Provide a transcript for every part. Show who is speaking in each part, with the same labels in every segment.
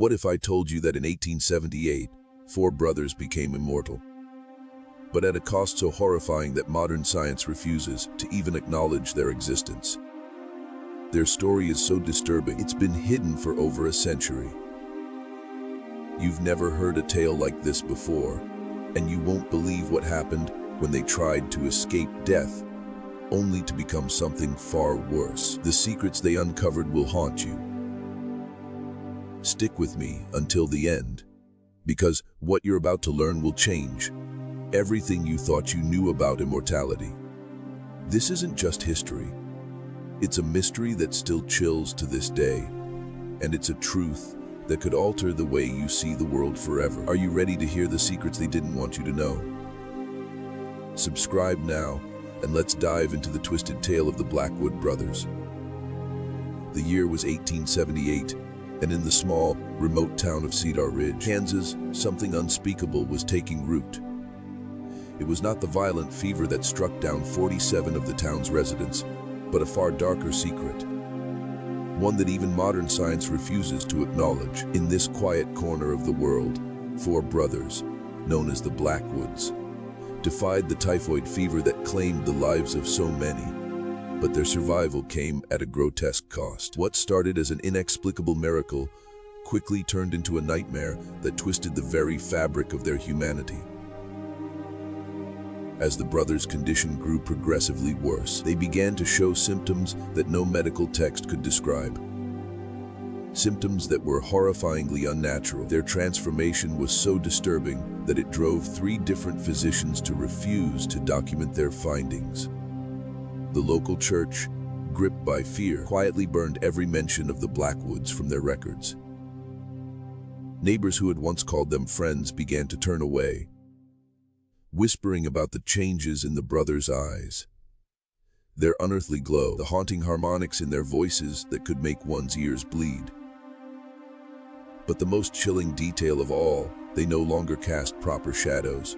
Speaker 1: What if I told you that in 1878, 4 brothers became immortal? But at a cost so horrifying that modern science refuses to even acknowledge their existence. Their story is so disturbing, it's been hidden for over a century. You've never heard a tale like this before, and you won't believe what happened when they tried to escape death, only to become something far worse. The secrets they uncovered will haunt you. Stick with me until the end, because what you're about to learn will change everything you thought you knew about immortality. This isn't just history. It's a mystery that still chills to this day, and it's a truth that could alter the way you see the world forever. Are you ready to hear the secrets they didn't want you to know? Subscribe now, and let's dive into the twisted tale of the Blackwood brothers. The year was 1878, and in the small, remote town of Cedar Ridge, Kansas, something unspeakable was taking root. It was not the violent fever that struck down 47 of the town's residents, but a far darker secret. One that even modern science refuses to acknowledge. In this quiet corner of the world, 4 brothers, known as the Blackwoods, defied the typhoid fever that claimed the lives of so many. But their survival came at a grotesque cost. What started as an inexplicable miracle quickly turned into a nightmare that twisted the very fabric of their humanity. As the brothers' condition grew progressively worse, they began to show symptoms that no medical text could describe. Symptoms that were horrifyingly unnatural. Their transformation was so disturbing that it drove 3 different physicians to refuse to document their findings. The local church, gripped by fear, quietly burned every mention of the Blackwoods from their records. Neighbors who had once called them friends began to turn away, whispering about the changes in the brothers' eyes. Their unearthly glow, the haunting harmonics in their voices that could make one's ears bleed. But the most chilling detail of all, they no longer cast proper shadows.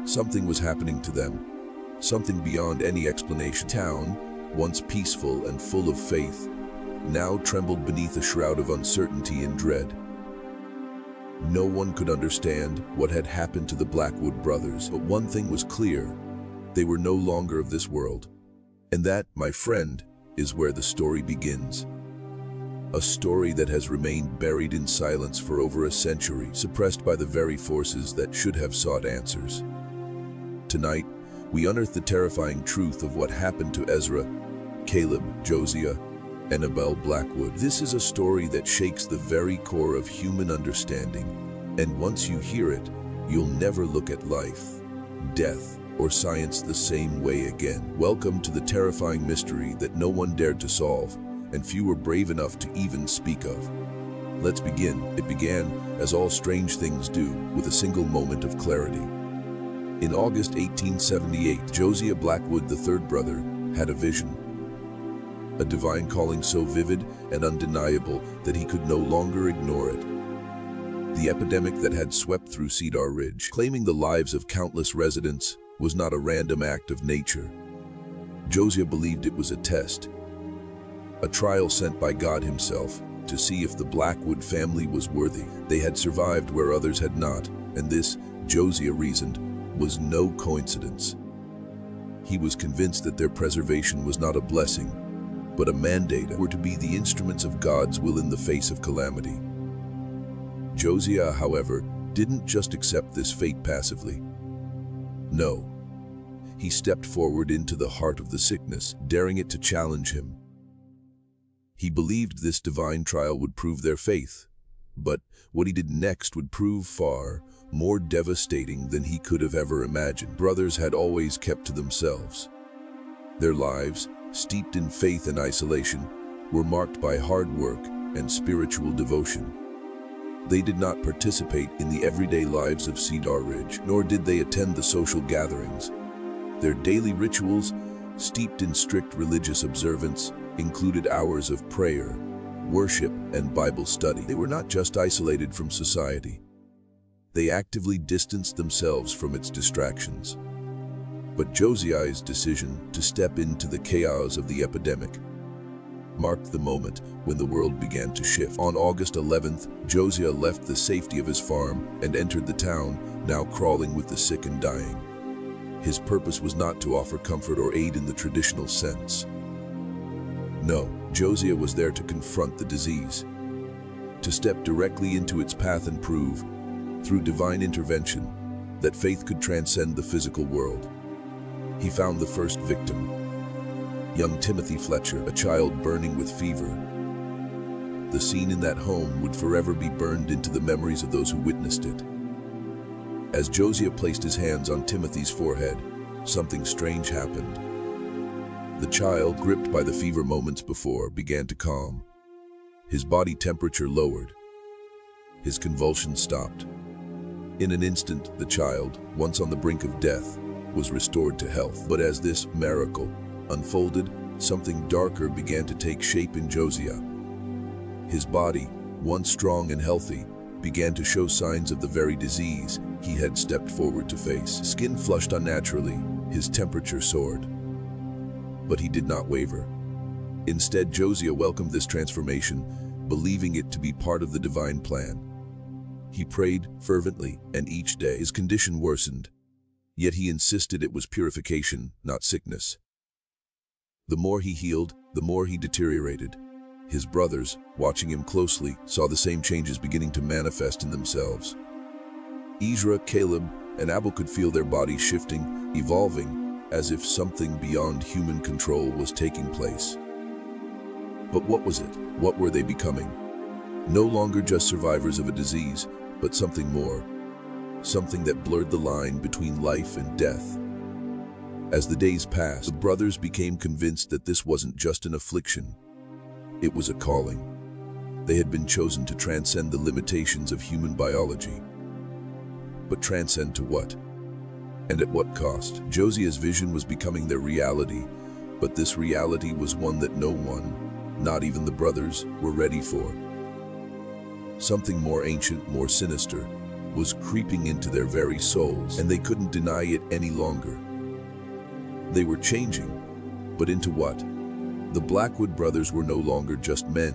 Speaker 1: Something was happening to them. Something beyond any explanation. Town, once peaceful and full of faith, now trembled beneath a shroud of uncertainty and dread. No one could understand what had happened to the Blackwood brothers, but one thing was clear: they were no longer of this world. And that, my friend, is where the story begins. A story that has remained buried in silence for over a century, suppressed by the very forces that should have sought answers. Tonight, we unearth the terrifying truth of what happened to Ezra, Caleb, Josiah, and Abel Blackwood. This is a story that shakes the very core of human understanding, and once you hear it, you'll never look at life, death, or science the same way again. Welcome to the terrifying mystery that no one dared to solve, and few were brave enough to even speak of. Let's begin. It began, as all strange things do, with a single moment of clarity. In August 1878, Josiah Blackwood, the 3rd brother, had a vision. A divine calling so vivid and undeniable that he could no longer ignore it. The epidemic that had swept through Cedar Ridge, claiming the lives of countless residents, was not a random act of nature. Josiah believed it was a test, a trial sent by God himself to see if the Blackwood family was worthy. They had survived where others had not, and this, Josiah reasoned, was no coincidence. He was convinced that their preservation was not a blessing, but a mandate. Were to be the instruments of God's will in the face of calamity. Josiah, however, didn't just accept this fate passively. No. He stepped forward into the heart of the sickness, daring it to challenge him. He believed this divine trial would prove their faith, but what he did next would prove far more devastating than he could have ever imagined. Brothers had always kept to themselves. Their lives, steeped in faith and isolation, were marked by hard work and spiritual devotion. They did not participate in the everyday lives of Cedar Ridge, nor did they attend the social gatherings. Their daily rituals, steeped in strict religious observance, included hours of prayer, worship, and Bible study. They were not just isolated from society. They actively distanced themselves from its distractions. But Josiah's decision to step into the chaos of the epidemic marked the moment when the world began to shift. On August 11th, Josiah left the safety of his farm and entered the town, now crawling with the sick and dying. His purpose was not to offer comfort or aid in the traditional sense. No, Josiah was there to confront the disease, to step directly into its path and prove, through divine intervention, that faith could transcend the physical world. He found the first victim, young Timothy Fletcher, a child burning with fever. The scene in that home would forever be burned into the memories of those who witnessed it. As Josiah placed his hands on Timothy's forehead, something strange happened. The child, gripped by the fever moments before, began to calm. His body temperature lowered. His convulsions stopped. In an instant, the child, once on the brink of death, was restored to health. But as this miracle unfolded, something darker began to take shape in Josiah. His body, once strong and healthy, began to show signs of the very disease he had stepped forward to face. Skin flushed unnaturally, his temperature soared. But he did not waver. Instead, Josiah welcomed this transformation, believing it to be part of the divine plan. He prayed fervently, and each day his condition worsened. Yet he insisted it was purification, not sickness. The more he healed, the more he deteriorated. His brothers, watching him closely, saw the same changes beginning to manifest in themselves. Ezra, Caleb, and Abel could feel their bodies shifting, evolving, as if something beyond human control was taking place. But what was it? What were they becoming? No longer just survivors of a disease, but something more. Something that blurred the line between life and death. As the days passed, the brothers became convinced that this wasn't just an affliction. It was a calling. They had been chosen to transcend the limitations of human biology. But transcend to what? And at what cost? Josiah's vision was becoming their reality, but this reality was one that no one, not even the brothers, were ready for. Something more ancient, more sinister, was creeping into their very souls, and they couldn't deny it any longer. They were changing, but into what? The Blackwood brothers were no longer just men.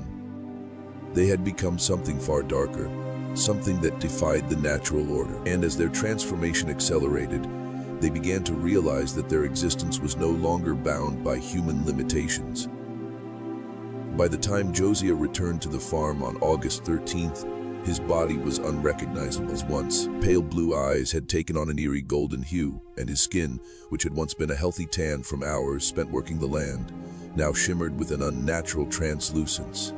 Speaker 1: They had become something far darker, something that defied the natural order. And as their transformation accelerated, they began to realize that their existence was no longer bound by human limitations. By the time Josiah returned to the farm on August 13th, his body was unrecognizable. His once pale blue eyes had taken on an eerie golden hue, and his skin, which had once been a healthy tan from hours spent working the land, now shimmered with an unnatural translucence.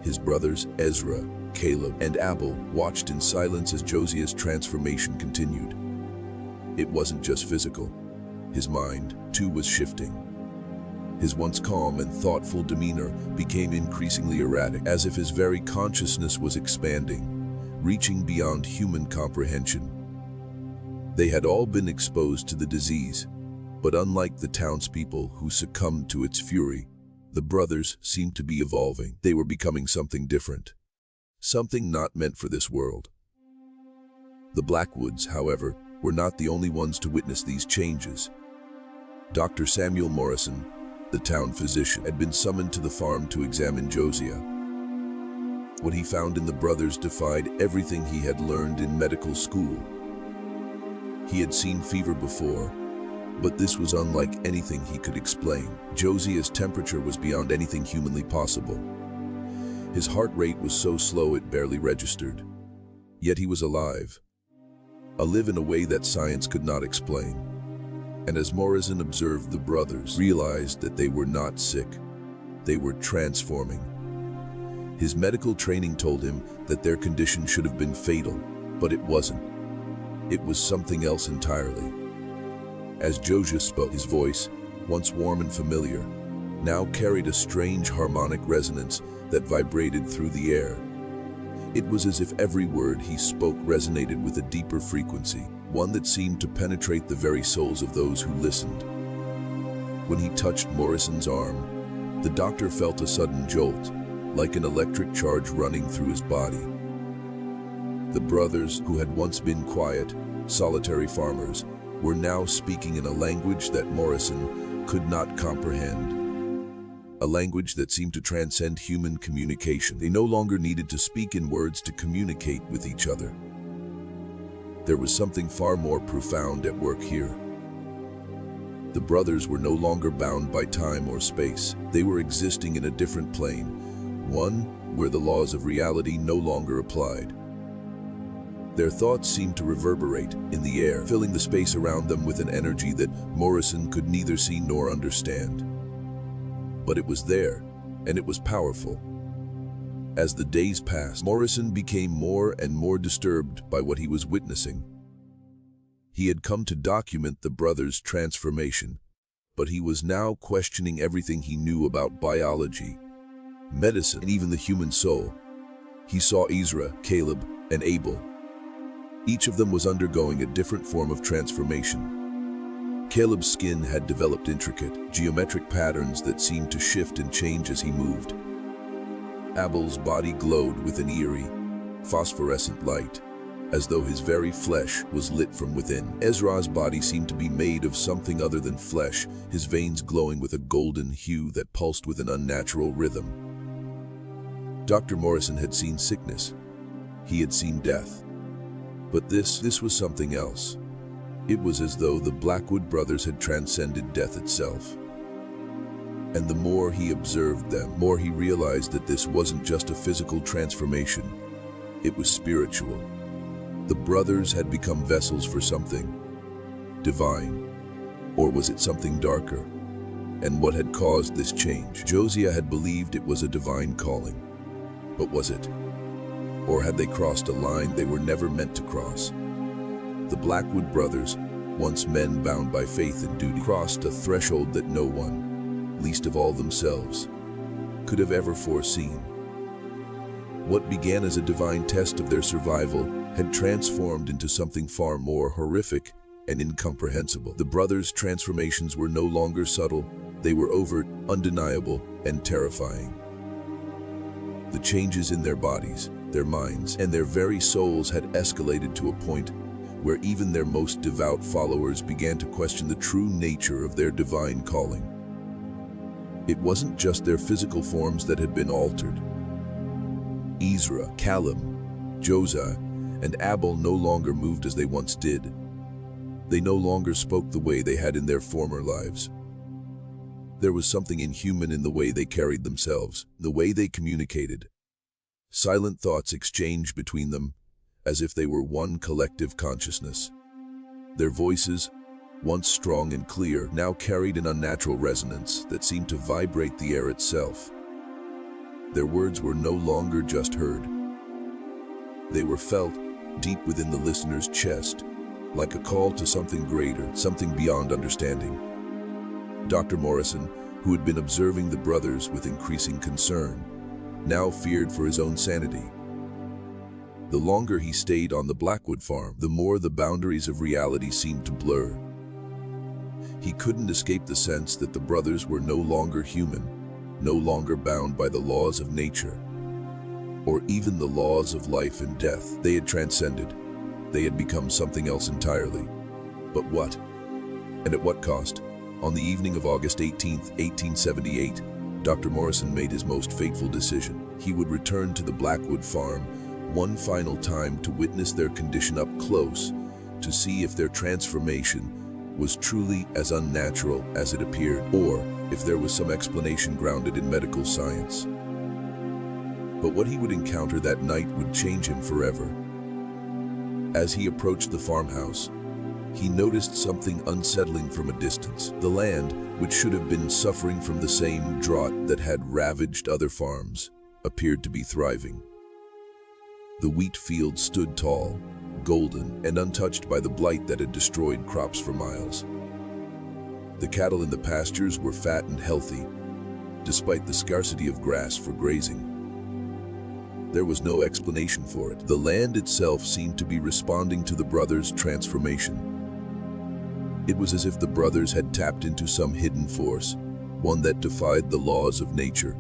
Speaker 1: His brothers, Ezra, Caleb, and Abel, watched in silence as Josiah's transformation continued. It wasn't just physical. His mind, too, was shifting. His once calm and thoughtful demeanor became increasingly erratic, as if his very consciousness was expanding, reaching beyond human comprehension. They had all been exposed to the disease, but unlike the townspeople who succumbed to its fury, the brothers seemed to be evolving. They were becoming something different, something not meant for this world. The Blackwoods, however, were not the only ones to witness these changes. Dr. Samuel Morrison, the town physician, had been summoned to the farm to examine Josiah. What he found in the brothers defied everything he had learned in medical school. He had seen fever before, but this was unlike anything he could explain. Josiah's temperature was beyond anything humanly possible. His heart rate was so slow it barely registered. Yet he was alive in a way that science could not explain. And as Morrison observed the brothers, realized that they were not sick, they were transforming. His medical training told him that their condition should have been fatal, but it wasn't. It was something else entirely. As Josiah spoke, his voice, once warm and familiar, now carried a strange harmonic resonance that vibrated through the air. It was as if every word he spoke resonated with a deeper frequency, one that seemed to penetrate the very souls of those who listened. When he touched Morrison's arm, the doctor felt a sudden jolt, like an electric charge running through his body. The brothers, who had once been quiet, solitary farmers, were now speaking in a language that Morrison could not comprehend. a language that seemed to transcend human communication. They no longer needed to speak in words to communicate with each other. There was something far more profound at work here. The brothers were no longer bound by time or space. They were existing in a different plane, one where the laws of reality no longer applied. Their thoughts seemed to reverberate in the air, filling the space around them with an energy that Morrison could neither see nor understand. But it was there, and it was powerful. As the days passed, Morrison became more and more disturbed by what he was witnessing. He had come to document the brothers' transformation, but he was now questioning everything he knew about biology, medicine, and even the human soul. He saw Ezra, Caleb, and Abel. Each of them was undergoing a different form of transformation. Caleb's skin had developed intricate, geometric patterns that seemed to shift and change as he moved. Abel's body glowed with an eerie, phosphorescent light, as though his very flesh was lit from within. Ezra's body seemed to be made of something other than flesh, his veins glowing with a golden hue that pulsed with an unnatural rhythm. Dr. Morrison had seen sickness. He had seen death. But this was something else. It was as though the Blackwood brothers had transcended death itself. And the more he observed them, the more he realized that this wasn't just a physical transformation. It was spiritual. The brothers had become vessels for something divine. Or was it something darker? And what had caused this change? Josiah had believed it was a divine calling. But was it? Or had they crossed a line they were never meant to cross? The Blackwood brothers, once men bound by faith and duty, crossed a threshold that no one, least of all themselves, could have ever foreseen. What began as a divine test of their survival had transformed into something far more horrific and incomprehensible. The brothers' transformations were no longer subtle, they were overt, undeniable, and terrifying. The changes in their bodies, their minds, and their very souls had escalated to a point where even their most devout followers began to question the true nature of their divine calling. It wasn't just their physical forms that had been altered. Ezra, Caleb, Josiah, and Abel no longer moved as they once did. They no longer spoke the way they had in their former lives. There was something inhuman in the way they carried themselves, the way they communicated. Silent thoughts exchanged between them, as if they were one collective consciousness. Their voices, once strong and clear, now carried an unnatural resonance that seemed to vibrate the air itself. Their words were no longer just heard. They were felt deep within the listener's chest, like a call to something greater, something beyond understanding. Dr. Morrison, who had been observing the brothers with increasing concern, now feared for his own sanity. The longer he stayed on the Blackwood farm, the more the boundaries of reality seemed to blur. He couldn't escape the sense that the brothers were no longer human, no longer bound by the laws of nature, or even the laws of life and death. They had transcended. They had become something else entirely. But what? And at what cost? On the evening of August 18, 1878, Dr. Morrison made his most fateful decision. He would return to the Blackwood farm one final time to witness their condition up close, to see if their transformation was truly as unnatural as it appeared, or if there was some explanation grounded in medical science. But what he would encounter that night would change him forever. As he approached the farmhouse, he noticed something unsettling from a distance. The land, which should have been suffering from the same drought that had ravaged other farms, appeared to be thriving. The wheat field stood tall, golden, and untouched by the blight that had destroyed crops for miles. The cattle in the pastures were fat and healthy, despite the scarcity of grass for grazing. There was no explanation for it. The land itself seemed to be responding to the brothers' transformation. It was as if the brothers had tapped into some hidden force, one that defied the laws of nature.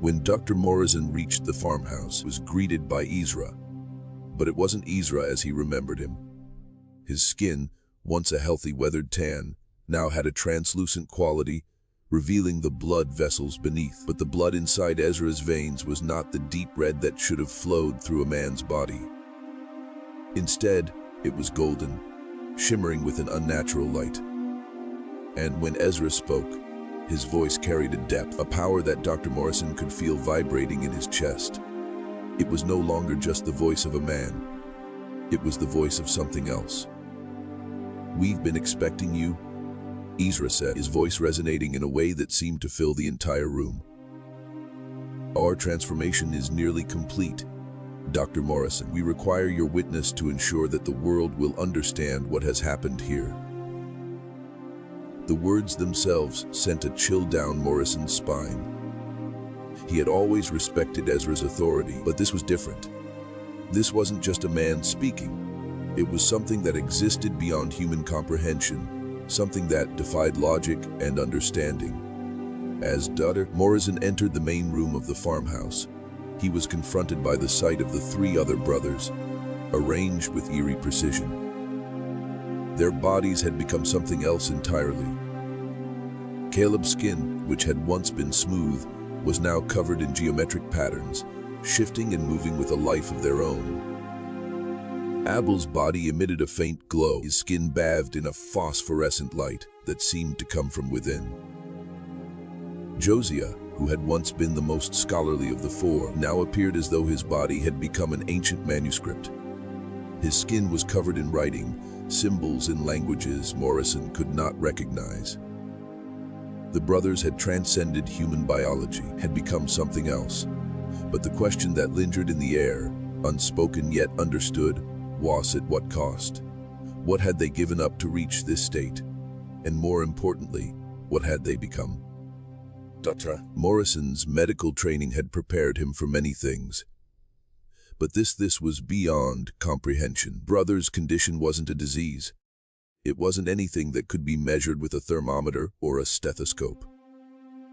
Speaker 1: When Dr. Morrison reached the farmhouse, he was greeted by Ezra. But it wasn't Ezra as he remembered him. His skin, once a healthy weathered tan, now had a translucent quality, revealing the blood vessels beneath. But the blood inside Ezra's veins was not the deep red that should have flowed through a man's body. Instead, it was golden, shimmering with an unnatural light. And when Ezra spoke, his voice carried a depth, a power that Dr. Morrison could feel vibrating in his chest. It was no longer just the voice of a man. It was the voice of something else. "We've been expecting you," Ezra said, his voice resonating in a way that seemed to fill the entire room. "Our transformation is nearly complete, Dr. Morrison. We require your witness to ensure that the world will understand what has happened here." The words themselves sent a chill down Morrison's spine. He had always respected Ezra's authority, but this was different. This wasn't just a man speaking. It was something that existed beyond human comprehension, something that defied logic and understanding. As Dr. Morrison entered the main room of the farmhouse, he was confronted by the sight of the three other brothers, arranged with eerie precision. Their bodies had become something else entirely. Caleb's skin, which had once been smooth, was now covered in geometric patterns, shifting and moving with a life of their own. Abel's body emitted a faint glow, his skin bathed in a phosphorescent light that seemed to come from within. Josiah, who had once been the most scholarly of the four, now appeared as though his body had become an ancient manuscript. His skin was covered in writing, symbols in languages Morrison could not recognize. The brothers had transcended human biology, had become something else. But the question that lingered in the air, unspoken yet understood, was at what cost? What had they given up to reach this state? And more importantly, what had they become? Dr. Morrison's medical training had prepared him for many things. But this was beyond comprehension. Brother's condition wasn't a disease. It wasn't anything that could be measured with a thermometer or a stethoscope.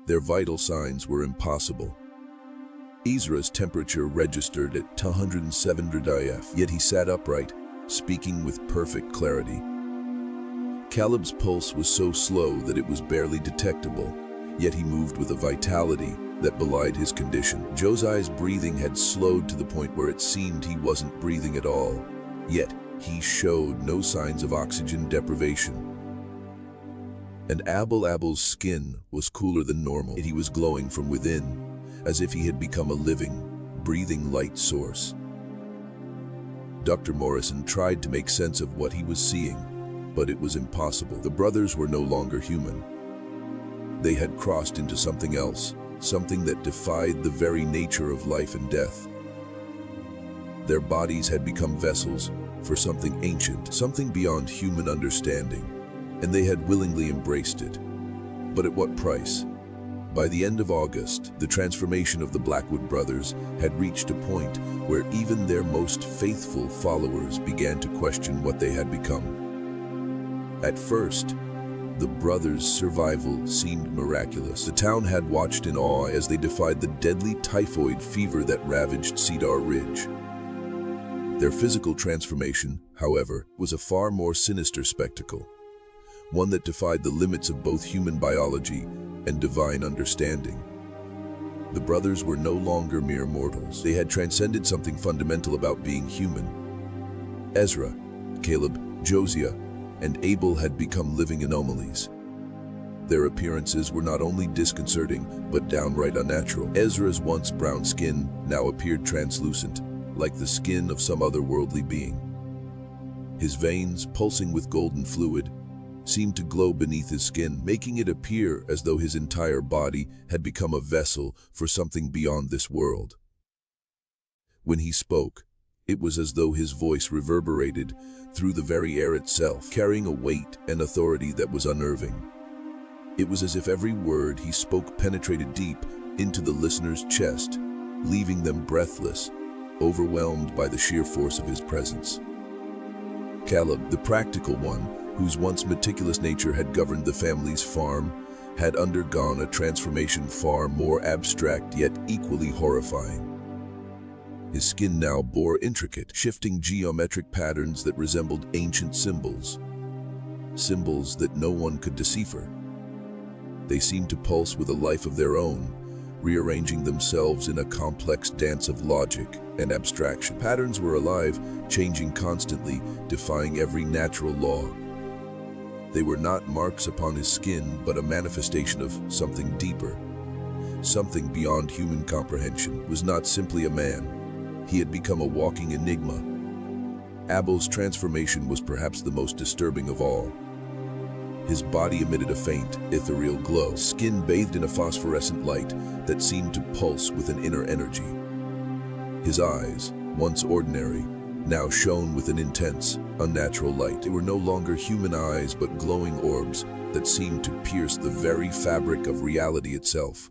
Speaker 1: Their vital signs were impossible. Ezra's temperature registered at 207 IF, yet he sat upright, speaking with perfect clarity. Caleb's pulse was so slow that it was barely detectable, yet he moved with a vitality that belied his condition. Josiah's breathing had slowed to the point where it seemed he wasn't breathing at all, yet he showed no signs of oxygen deprivation. And Abel's skin was cooler than normal. He was glowing from within, as if he had become a living, breathing light source. Dr. Morrison tried to make sense of what he was seeing, but it was impossible. The brothers were no longer human. They had crossed into something else, something that defied the very nature of life and death. Their bodies had become vessels for something ancient, something beyond human understanding, and they had willingly embraced it. But at what price? By the end of August, the transformation of the Blackwood brothers had reached a point where even their most faithful followers began to question what they had become. At first, the brothers' survival seemed miraculous. The town had watched in awe as they defied the deadly typhoid fever that ravaged Cedar Ridge. Their physical transformation, however, was a far more sinister spectacle, one that defied the limits of both human biology and divine understanding. The brothers were no longer mere mortals. They had transcended something fundamental about being human. Ezra, Caleb, Josiah, and Abel had become living anomalies. Their appearances were not only disconcerting, but downright unnatural. Ezra's once brown skin now appeared translucent, like the skin of some otherworldly being. His veins, pulsing with golden fluid, seemed to glow beneath his skin, making it appear as though his entire body had become a vessel for something beyond this world. When he spoke, it was as though his voice reverberated through the very air itself, carrying a weight and authority that was unnerving. It was as if every word he spoke penetrated deep into the listener's chest, leaving them breathless, overwhelmed by the sheer force of his presence. Caleb, the practical one, whose once meticulous nature had governed the family's farm, had undergone a transformation far more abstract yet equally horrifying. His skin now bore intricate, shifting geometric patterns that resembled ancient symbols, symbols that no one could decipher. They seemed to pulse with a life of their own, rearranging themselves in a complex dance of logic and abstraction. Patterns were alive, changing constantly, defying every natural law. They were not marks upon his skin, but a manifestation of something deeper. Something beyond human comprehension. Was not simply a man. He had become a walking enigma. Abel's transformation was perhaps the most disturbing of all. His body emitted a faint, ethereal glow, skin bathed in a phosphorescent light that seemed to pulse with an inner energy. His eyes, once ordinary, now shone with an intense, unnatural light. They were no longer human eyes, but glowing orbs that seemed to pierce the very fabric of reality itself.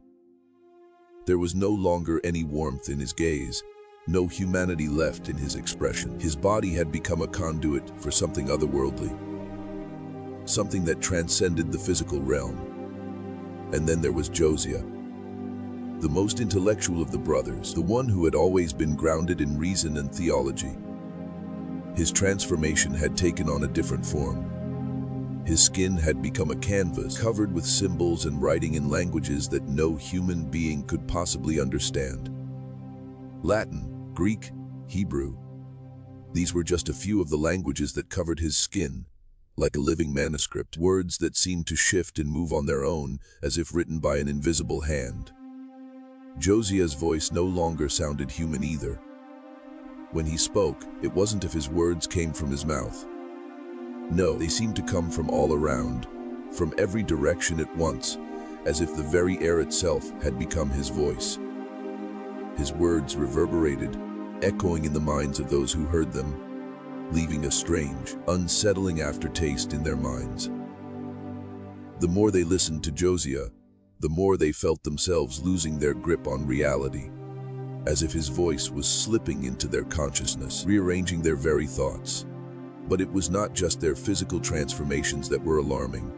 Speaker 1: There was no longer any warmth in his gaze, no humanity left in his expression. His body had become a conduit for something otherworldly, something that transcended the physical realm. And then there was Josiah, the most intellectual of the brothers, the one who had always been grounded in reason and theology. His transformation had taken on a different form. His skin had become a canvas, covered with symbols and writing in languages that no human being could possibly understand. Latin, Greek, Hebrew. These were just a few of the languages that covered his skin, like a living manuscript, words that seemed to shift and move on their own, as if written by an invisible hand. Josiah's voice no longer sounded human either. When he spoke, it wasn't as if his words came from his mouth. No, they seemed to come from all around, from every direction at once, as if the very air itself had become his voice. His words reverberated, echoing in the minds of those who heard them, leaving a strange, unsettling aftertaste in their minds. The more they listened to Josiah, the more they felt themselves losing their grip on reality, as if his voice was slipping into their consciousness, rearranging their very thoughts. But it was not just their physical transformations that were alarming.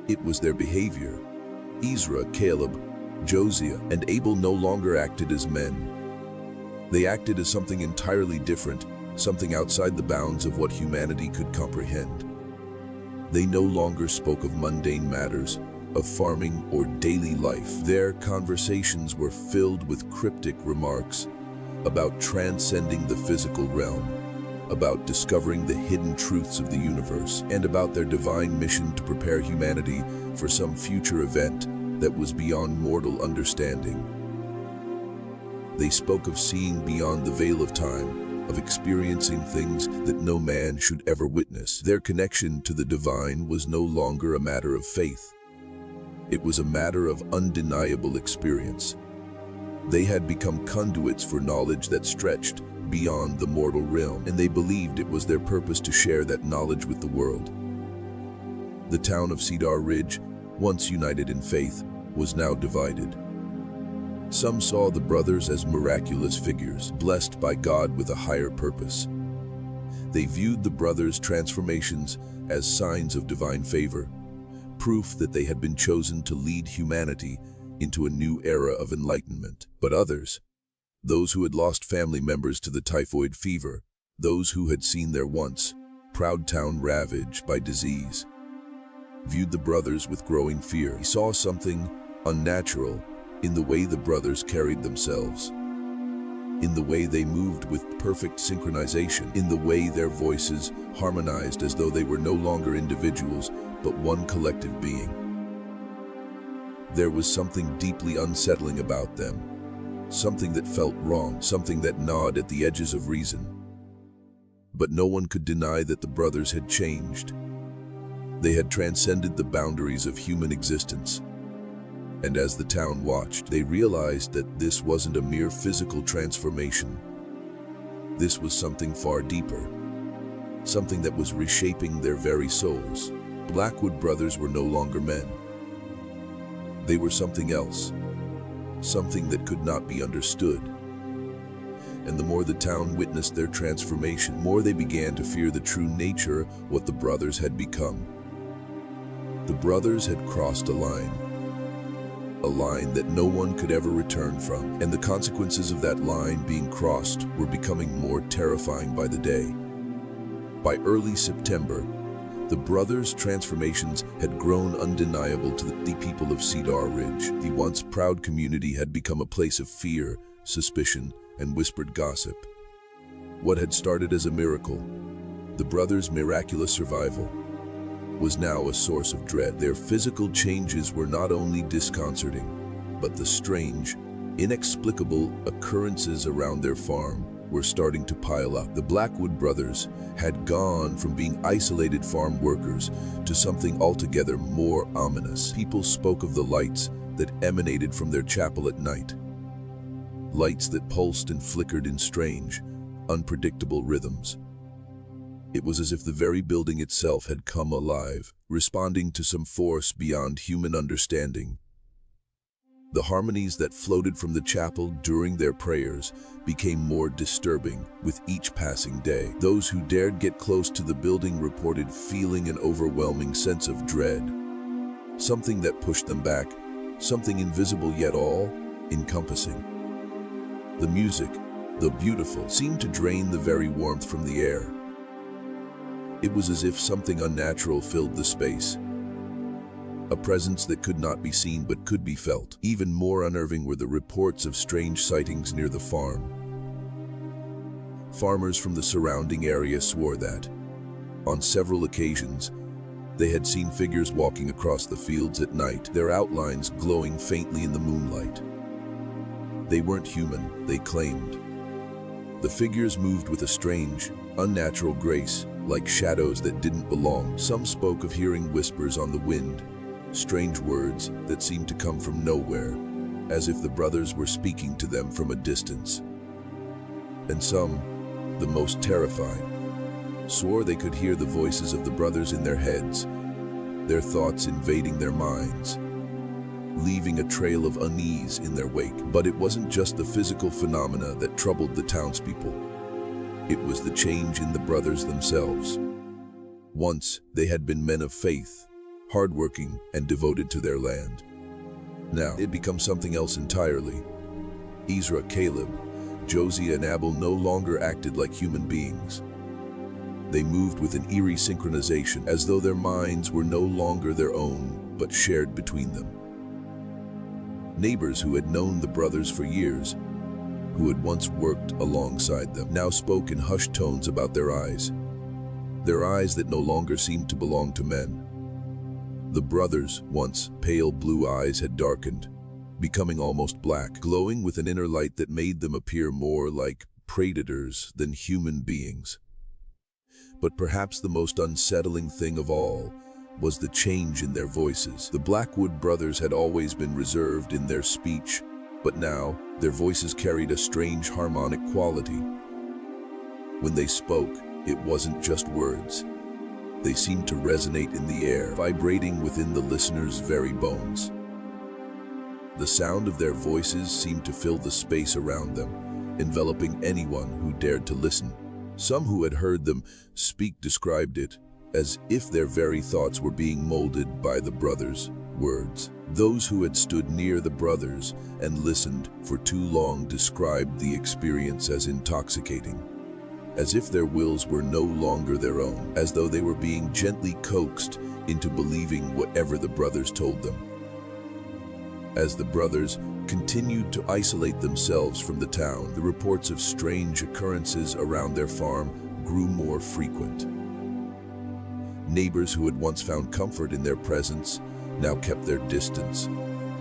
Speaker 1: It was their behavior. Ezra, Caleb, Josiah, and Abel no longer acted as men. They acted as something entirely different, something outside the bounds of what humanity could comprehend. They no longer spoke of mundane matters, of farming or daily life. Their conversations were filled with cryptic remarks about transcending the physical realm, about discovering the hidden truths of the universe, and about their divine mission to prepare humanity for some future event that was beyond mortal understanding. They spoke of seeing beyond the veil of time, of experiencing things that no man should ever witness. Their connection to the divine was no longer a matter of faith. It was a matter of undeniable experience. They had become conduits for knowledge that stretched beyond the mortal realm, and they believed it was their purpose to share that knowledge with the world. The town of Cedar Ridge, once united in faith, was now divided. Some saw the brothers as miraculous figures, blessed by God with a higher purpose. They viewed the brothers' transformations as signs of divine favor, proof that they had been chosen to lead humanity into a new era of enlightenment. But others, those who had lost family members to the typhoid fever, those who had seen their once proud town ravaged by disease, viewed the brothers with growing fear. He saw something unnatural in the way the brothers carried themselves, in the way they moved with perfect synchronization, in the way their voices harmonized as though they were no longer individuals, but one collective being. There was something deeply unsettling about them, something that felt wrong, something that gnawed at the edges of reason. But no one could deny that the brothers had changed. They had transcended the boundaries of human existence. And as the town watched, they realized that this wasn't a mere physical transformation. This was something far deeper, something that was reshaping their very souls. Blackwood brothers were no longer men. They were something else, something that could not be understood. And the more the town witnessed their transformation, the more they began to fear the true nature of what the brothers had become. The brothers had crossed a line that no one could ever return from, and the consequences of that line being crossed were becoming more terrifying by the day. By early September, The brothers' transformations had grown undeniable to the people of Cedar Ridge. The once proud community had become a place of fear, suspicion, and whispered gossip. What had started as a miracle, the brothers' miraculous survival, was now a source of dread. Their physical changes were not only disconcerting, but the strange, inexplicable occurrences around their farm were starting to pile up. The Blackwood brothers had gone from being isolated farm workers to something altogether more ominous. People spoke of the lights that emanated from their chapel at night. Lights that pulsed and flickered in strange, unpredictable rhythms. It was as if the very building itself had come alive, responding to some force beyond human understanding. The harmonies that floated from the chapel during their prayers became more disturbing with each passing day. Those who dared get close to the building reported feeling an overwhelming sense of dread. Something that pushed them back, something invisible yet all-encompassing. The music, though beautiful, seemed to drain the very warmth from the air. It was as if something unnatural filled the space. A presence that could not be seen but could be felt. Even more unnerving were the reports of strange sightings near the farm. Farmers from the surrounding area swore that, on several occasions, they had seen figures walking across the fields at night, their outlines glowing faintly in the moonlight. They weren't human, they claimed. The figures moved with a strange, unnatural grace, like shadows that didn't belong. Some spoke of hearing whispers on the wind, strange words that seemed to come from nowhere, as if the brothers were speaking to them from a distance. And some, the most terrifying, swore they could hear the voices of the brothers in their heads, their thoughts invading their minds, leaving a trail of unease in their wake. But it wasn't just the physical phenomena that troubled the townspeople. It was the change in the brothers themselves. Once, they had been men of faith, hardworking and devoted to their land. Now, it had become something else entirely. Ezra, Caleb, Josie, and Abel no longer acted like human beings. They moved with an eerie synchronization, as though their minds were no longer their own, but shared between them. Neighbors who had known the brothers for years, who had once worked alongside them, now spoke in hushed tones about their eyes that no longer seemed to belong to men. The brothers' once pale blue eyes had darkened, becoming almost black, glowing with an inner light that made them appear more like predators than human beings. But perhaps the most unsettling thing of all was the change in their voices. The Blackwood brothers had always been reserved in their speech, but now their voices carried a strange harmonic quality. When they spoke, it wasn't just words. They seemed to resonate in the air, vibrating within the listener's very bones. The sound of their voices seemed to fill the space around them, enveloping anyone who dared to listen. Some who had heard them speak described it as if their very thoughts were being molded by the brothers' words. Those who had stood near the brothers and listened for too long described the experience as intoxicating, as if their wills were no longer their own, as though they were being gently coaxed into believing whatever the brothers told them. As the brothers continued to isolate themselves from the town, the reports of strange occurrences around their farm grew more frequent. Neighbors who had once found comfort in their presence now kept their distance,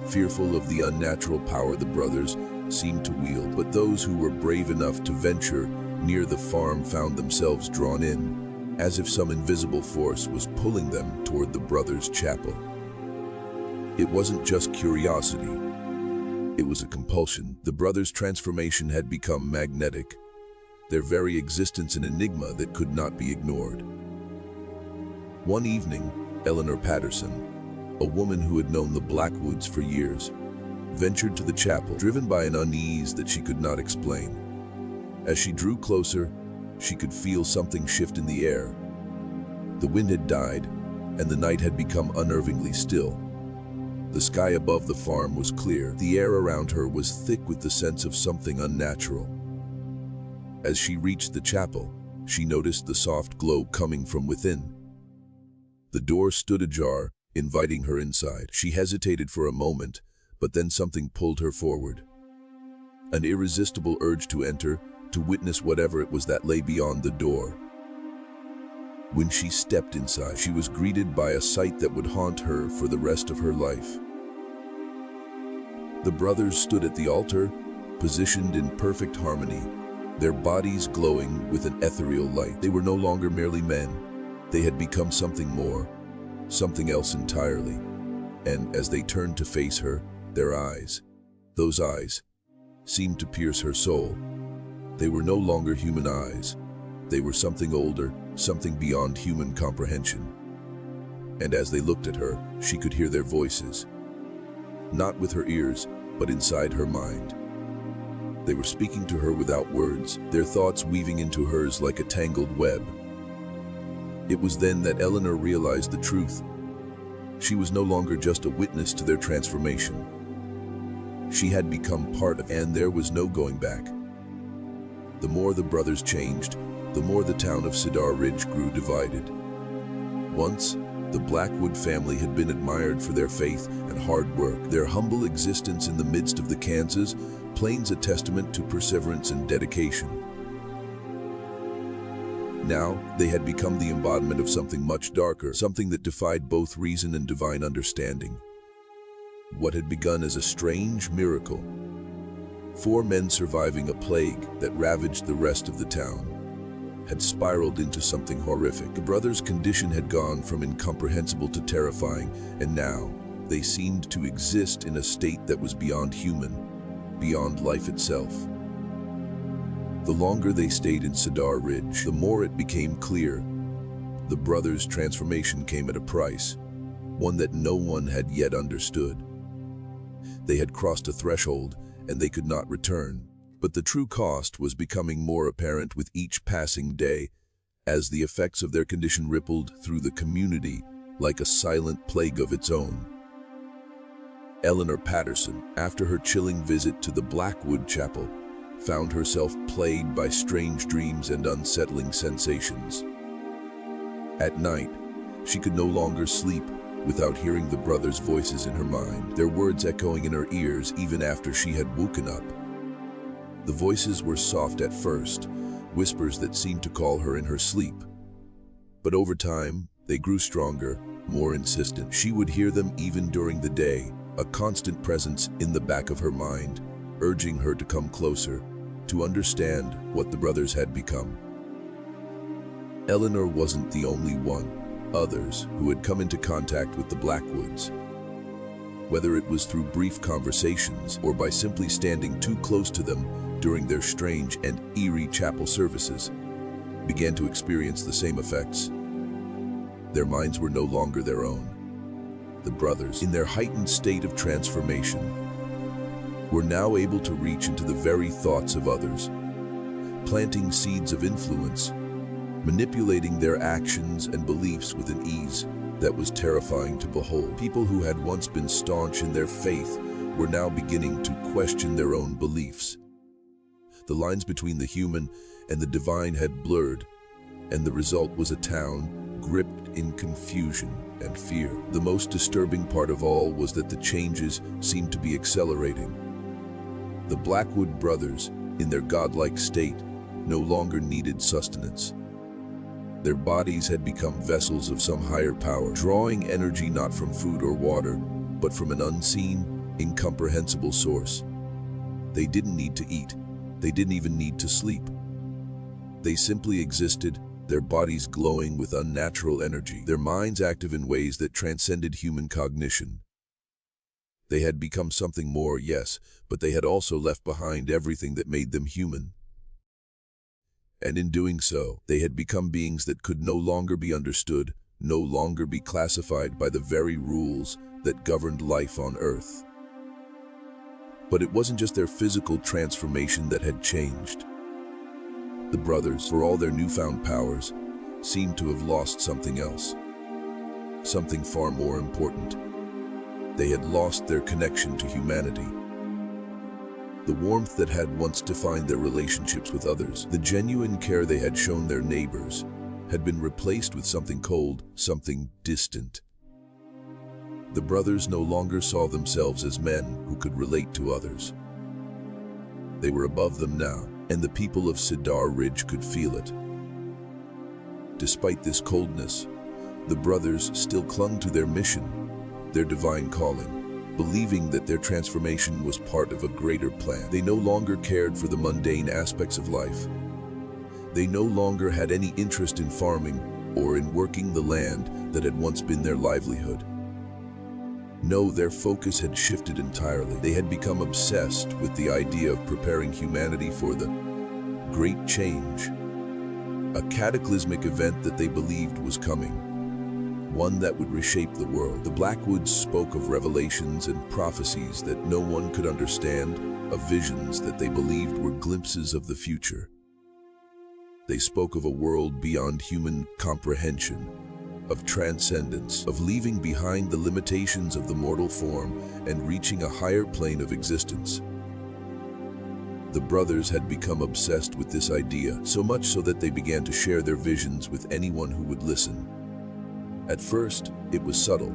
Speaker 1: fearful of the unnatural power the brothers seemed to wield. But those who were brave enough to venture near the farm found themselves drawn in, as if some invisible force was pulling them toward the brothers' chapel. It wasn't just curiosity, it was a compulsion. The brothers' transformation had become magnetic, their very existence an enigma that could not be ignored. One evening, Eleanor Patterson, a woman who had known the Blackwoods for years, ventured to the chapel, driven by an unease that she could not explain. As she drew closer, she could feel something shift in the air. The wind had died, and the night had become unnervingly still. The sky above the farm was clear. The air around her was thick with the sense of something unnatural. As she reached the chapel, she noticed the soft glow coming from within. The door stood ajar, inviting her inside. She hesitated for a moment, but then something pulled her forward. An irresistible urge to enter, to witness whatever it was that lay beyond the door. When she stepped inside, she was greeted by a sight that would haunt her for the rest of her life. The brothers stood at the altar, positioned in perfect harmony, their bodies glowing with an ethereal light. They were no longer merely men. They had become something more, something else entirely. And as they turned to face her, their eyes, those eyes, seemed to pierce her soul. They were no longer human eyes. They were something older, something beyond human comprehension. And as they looked at her, she could hear their voices. Not with her ears, but inside her mind. They were speaking to her without words, their thoughts weaving into hers like a tangled web. It was then that Eleanor realized the truth. She was no longer just a witness to their transformation. She had become part of, and there was no going back. The more the brothers changed, the more the town of Cedar Ridge grew divided. Once, the Blackwood family had been admired for their faith and hard work. Their humble existence in the midst of the Kansas Plains a testament to perseverance and dedication. Now, they had become the embodiment of something much darker, something that defied both reason and divine understanding. What had begun as a strange miracle, 4 men surviving a plague that ravaged the rest of the town, had spiraled into something horrific. The brothers' condition had gone from incomprehensible to terrifying, and now they seemed to exist in a state that was beyond human, beyond life itself. The longer they stayed in Cedar Ridge, the more it became clear. The brothers' transformation came at a price, one that no one had yet understood. They had crossed a threshold, and they could not return. But the true cost was becoming more apparent with each passing day, as the effects of their condition rippled through the community like a silent plague of its own. Eleanor Patterson, after her chilling visit to the Blackwood chapel, found herself plagued by strange dreams and unsettling sensations. At night, she could no longer sleep without hearing the brothers' voices in her mind, their words echoing in her ears even after she had woken up. The voices were soft at first, whispers that seemed to call her in her sleep. But over time, they grew stronger, more insistent. She would hear them even during the day, a constant presence in the back of her mind, urging her to come closer, to understand what the brothers had become. Eleanor wasn't the only one. Others who had come into contact with the Blackwoods, whether it was through brief conversations or by simply standing too close to them during their strange and eerie chapel services, began to experience the same effects. Their minds were no longer their own. The brothers, in their heightened state of transformation, were now able to reach into the very thoughts of others, planting seeds of influence, manipulating their actions and beliefs with an ease that was terrifying to behold. People who had once been staunch in their faith were now beginning to question their own beliefs. The lines between the human and the divine had blurred, and the result was a town gripped in confusion and fear. The most disturbing part of all was that the changes seemed to be accelerating. The Blackwood brothers, in their godlike state, no longer needed sustenance. Their bodies had become vessels of some higher power, drawing energy not from food or water, but from an unseen, incomprehensible source. They didn't need to eat. They didn't even need to sleep. They simply existed, their bodies glowing with unnatural energy, their minds active in ways that transcended human cognition. They had become something more, yes, but they had also left behind everything that made them human. And in doing so, they had become beings that could no longer be understood, no longer be classified by the very rules that governed life on Earth. But it wasn't just their physical transformation that had changed. The brothers, for all their newfound powers, seemed to have lost something else, something far more important. They had lost their connection to humanity. The warmth that had once defined their relationships with others, the genuine care they had shown their neighbors, had been replaced with something cold, something distant. The brothers no longer saw themselves as men who could relate to others. They were above them now, and the people of Cedar Ridge could feel it. Despite this coldness, the brothers still clung to their mission, their divine calling, believing that their transformation was part of a greater plan. They no longer cared for the mundane aspects of life. They no longer had any interest in farming or in working the land that had once been their livelihood. No, their focus had shifted entirely. They had become obsessed with the idea of preparing humanity for the Great Change, a cataclysmic event that they believed was coming, one that would reshape the world. The Blackwoods spoke of revelations and prophecies that no one could understand, of visions that they believed were glimpses of the future. They spoke of a world beyond human comprehension, of transcendence, of leaving behind the limitations of the mortal form and reaching a higher plane of existence. The brothers had become obsessed with this idea, so much so that they began to share their visions with anyone who would listen. At first, it was subtle.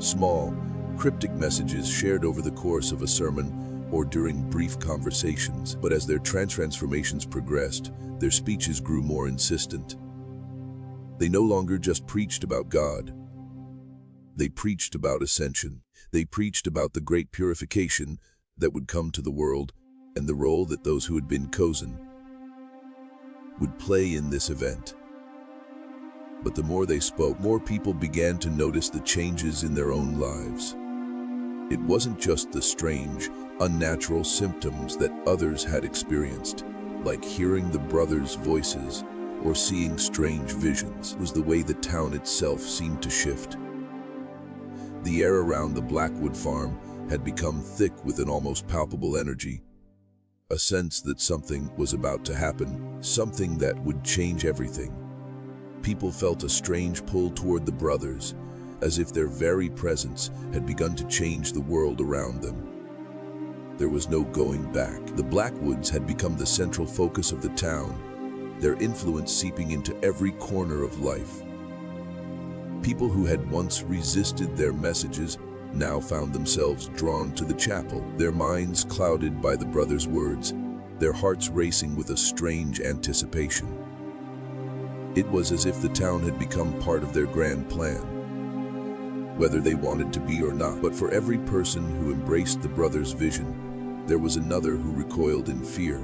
Speaker 1: Small, cryptic messages shared over the course of a sermon or during brief conversations, but as their transformations progressed, their speeches grew more insistent. They no longer just preached about God. They preached about ascension. They preached about the great purification that would come to the world and the role that those who had been chosen would play in this event. But the more they spoke, more people began to notice the changes in their own lives. It wasn't just the strange, unnatural symptoms that others had experienced, like hearing the brothers' voices or seeing strange visions. It was the way the town itself seemed to shift. The air around the Blackwood farm had become thick with an almost palpable energy, a sense that something was about to happen, something that would change everything. People felt a strange pull toward the brothers, as if their very presence had begun to change the world around them. There was no going back. The Blackwoods had become the central focus of the town, their influence seeping into every corner of life. People who had once resisted their messages now found themselves drawn to the chapel, their minds clouded by the brothers' words, their hearts racing with a strange anticipation. It was as if the town had become part of their grand plan, whether they wanted to be or not. But for every person who embraced the brothers' vision, there was another who recoiled in fear.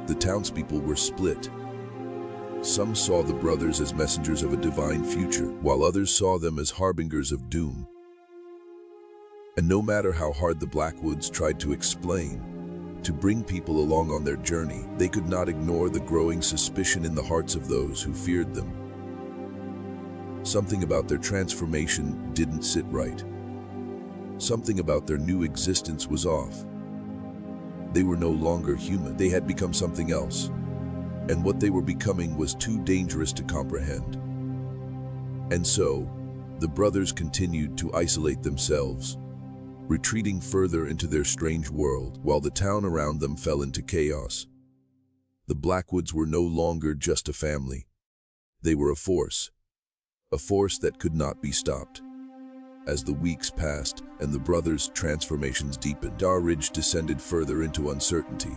Speaker 1: The townspeople were split. Some saw the brothers as messengers of a divine future, while others saw them as harbingers of doom. And no matter how hard the Blackwoods tried to explain, to bring people along on their journey, they could not ignore the growing suspicion in the hearts of those who feared them. Something about their transformation didn't sit right. Something about their new existence was off. They were no longer human. They had become something else. And what they were becoming was too dangerous to comprehend. And so, the brothers continued to isolate themselves, retreating further into their strange world, while the town around them fell into chaos. The Blackwoods were no longer just a family. They were a force that could not be stopped. As the weeks passed and the brothers' transformations deepened, Cedar Ridge descended further into uncertainty.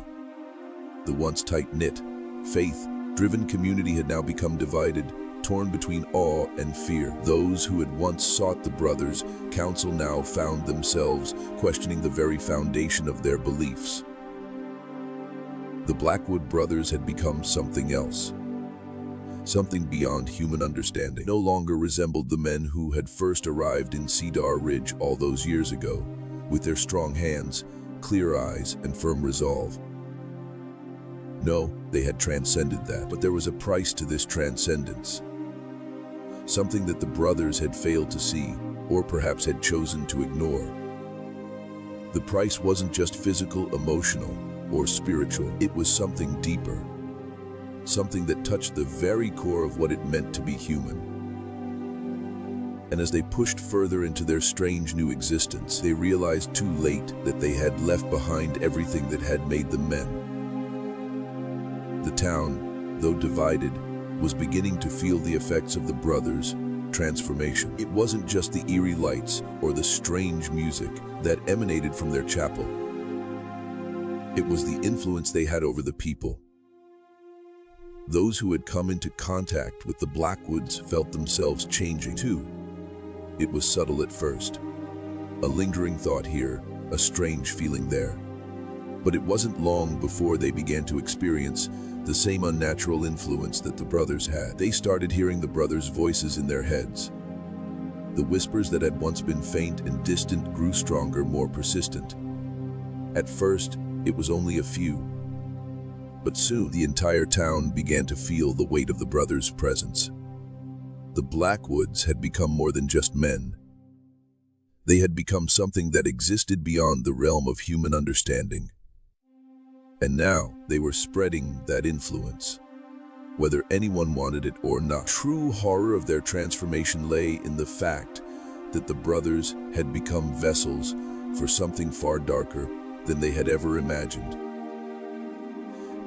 Speaker 1: The once tight-knit, faith-driven community had now become divided, torn between awe and fear. Those who had once sought the brothers' counsel now found themselves questioning the very foundation of their beliefs. The Blackwood brothers had become something else, something beyond human understanding. No longer resembled the men who had first arrived in Cedar Ridge all those years ago, with their strong hands, clear eyes, and firm resolve. No, they had transcended that, but there was a price to this transcendence. Something that the brothers had failed to see, or perhaps had chosen to ignore. The price wasn't just physical, emotional, or spiritual. It was something deeper. Something that touched the very core of what it meant to be human. And as they pushed further into their strange new existence, they realized too late that they had left behind everything that had made them men. The town, though divided, was beginning to feel the effects of the brothers' transformation. It wasn't just the eerie lights or the strange music that emanated from their chapel. It was the influence they had over the people. Those who had come into contact with the Blackwoods felt themselves changing too. It was subtle at first. A lingering thought here, a strange feeling there. But it wasn't long before they began to experience the same unnatural influence that the brothers had. They started hearing the brothers' voices in their heads. The whispers that had once been faint and distant grew stronger, more persistent. At first, it was only a few. But soon, the entire town began to feel the weight of the brothers' presence. The Blackwoods had become more than just men. They had become something that existed beyond the realm of human understanding. And now, they were spreading that influence, whether anyone wanted it or not. True horror of their transformation lay in the fact that the brothers had become vessels for something far darker than they had ever imagined.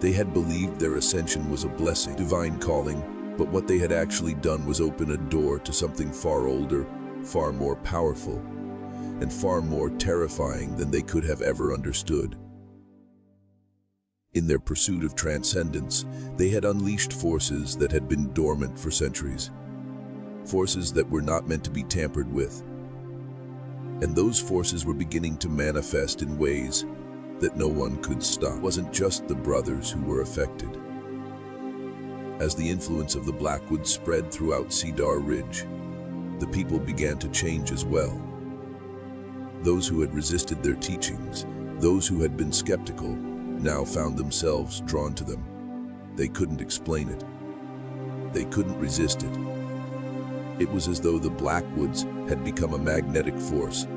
Speaker 1: They had believed their ascension was a blessing, divine calling, but what they had actually done was open a door to something far older, far more powerful, and far more terrifying than they could have ever understood. In their pursuit of transcendence, they had unleashed forces that had been dormant for centuries. Forces that were not meant to be tampered with. And those forces were beginning to manifest in ways that no one could stop. It wasn't just the brothers who were affected. As the influence of the Blackwood spread throughout Cedar Ridge, the people began to change as well. Those who had resisted their teachings, those who had been skeptical, now found themselves drawn to them. They couldn't explain it. They couldn't resist it. It was as though the Blackwoods had become a magnetic force,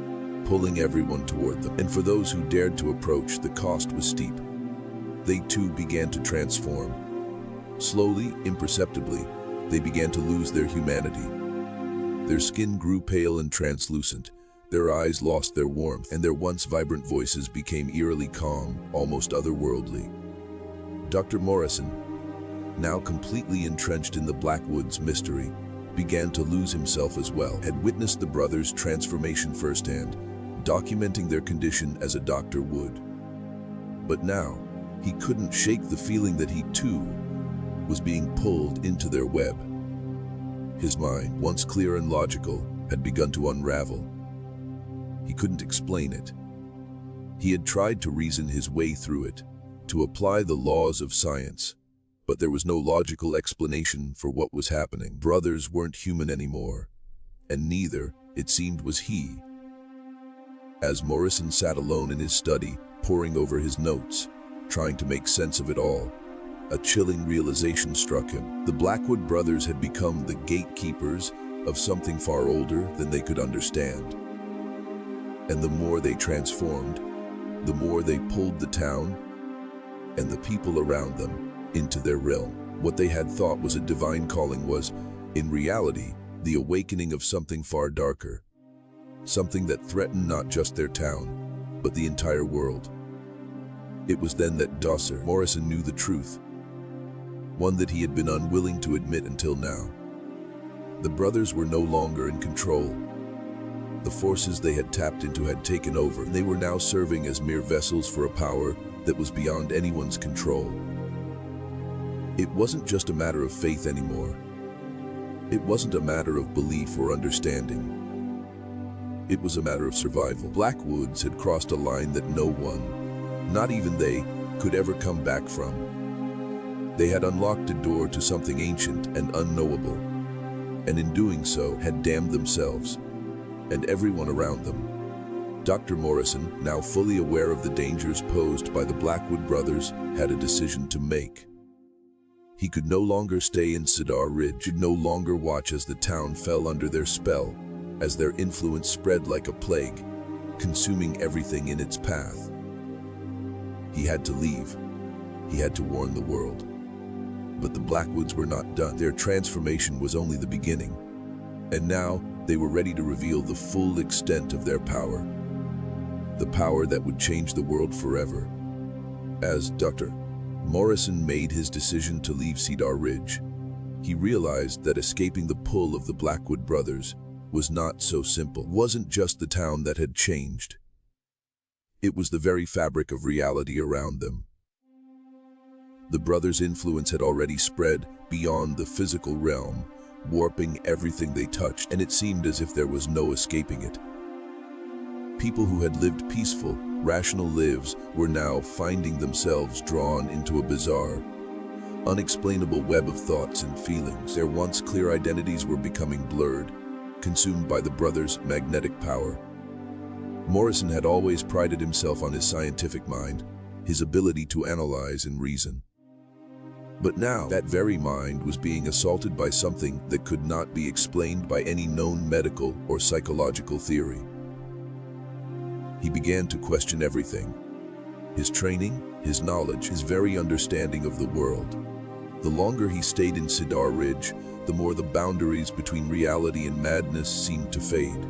Speaker 1: pulling everyone toward them. And for those who dared to approach, the cost was steep. They too began to transform. Slowly, imperceptibly, they began to lose their humanity. Their skin grew pale and translucent. Their eyes lost their warmth, and their once vibrant voices became eerily calm, almost otherworldly. Dr. Morrison, now completely entrenched in the Blackwoods mystery, began to lose himself as well. Had witnessed the brothers' transformation firsthand, documenting their condition as a doctor would. But now, he couldn't shake the feeling that he too was being pulled into their web. His mind, once clear and logical, had begun to unravel. He couldn't explain it. He had tried to reason his way through it, to apply the laws of science, but there was no logical explanation for what was happening. Brothers weren't human anymore, and neither, it seemed, was he. As Morrison sat alone in his study, poring over his notes, trying to make sense of it all, a chilling realization struck him. The Blackwood brothers had become the gatekeepers of something far older than they could understand. And the more they transformed, the more they pulled the town and the people around them into their realm. What they had thought was a divine calling was, in reality, the awakening of something far darker. Something that threatened not just their town, but the entire world. It was then that Dr. Morrison knew the truth, one that he had been unwilling to admit until now. The brothers were no longer in control. The forces they had tapped into had taken over, and they were now serving as mere vessels for a power that was beyond anyone's control. It wasn't just a matter of faith anymore. It wasn't a matter of belief or understanding. It was a matter of survival. Blackwoods had crossed a line that no one, not even they, could ever come back from. They had unlocked a door to something ancient and unknowable, and in doing so had damned themselves and everyone around them. Dr. Morrison, now fully aware of the dangers posed by the Blackwood brothers, had a decision to make. He could no longer stay in Cedar Ridge, could no longer watch as the town fell under their spell, as their influence spread like a plague, consuming everything in its path. He had to leave. He had to warn the world. But the Blackwoods were not done. Their transformation was only the beginning. And now, they were ready to reveal the full extent of their power. The power that would change the world forever. As Dr. Morrison made his decision to leave Cedar Ridge, He realized that escaping the pull of the Blackwood brothers was not so simple. It wasn't just the town that had changed. It was the very fabric of reality around them. The brothers' influence had already spread beyond the physical realm, warping everything they touched, and it seemed as if there was no escaping it. People who had lived peaceful, rational lives were now finding themselves drawn into a bizarre, unexplainable web of thoughts and feelings. Their once clear identities were becoming blurred, consumed by the brothers' magnetic power. Morrison had always prided himself on his scientific mind, his ability to analyze and reason. But now, that very mind was being assaulted by something that could not be explained by any known medical or psychological theory. He began to question everything: his training, his knowledge, his very understanding of the world. The longer he stayed in Cedar Ridge, the more the boundaries between reality and madness seemed to fade.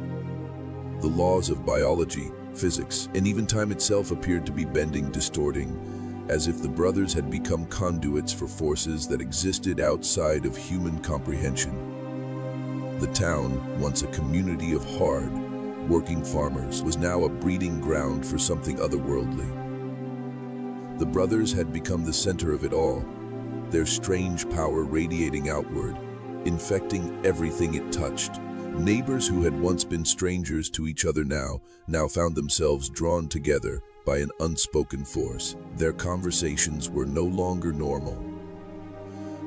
Speaker 1: The laws of biology, physics, and even time itself appeared to be bending, distorting, as if the brothers had become conduits for forces that existed outside of human comprehension. The town, once a community of hard, working farmers, was now a breeding ground for something otherworldly. The brothers had become the center of it all, their strange power radiating outward, infecting everything it touched. Neighbors who had once been strangers to each other now found themselves drawn together by an unspoken force. Their conversations were no longer normal.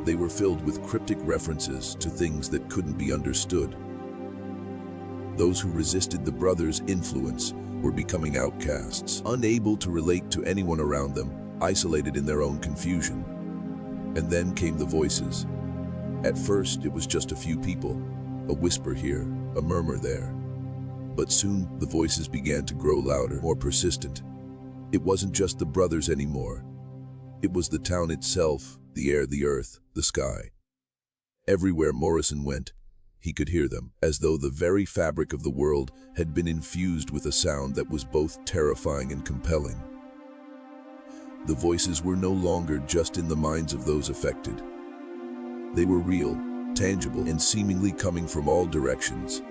Speaker 1: They were filled with cryptic references to things that couldn't be understood. Those who resisted the brothers' influence were becoming outcasts, unable to relate to anyone around them, isolated in their own confusion. And then came the voices. At first, it was just a few people, a whisper here, a murmur there. But soon, the voices began to grow louder, more persistent. It wasn't just the brothers anymore. It was the town itself, the air, the earth, the sky. Everywhere Morrison went, he could hear them, as though the very fabric of the world had been infused with a sound that was both terrifying and compelling. The voices were no longer just in the minds of those affected. They were real, tangible, and seemingly coming from all directions.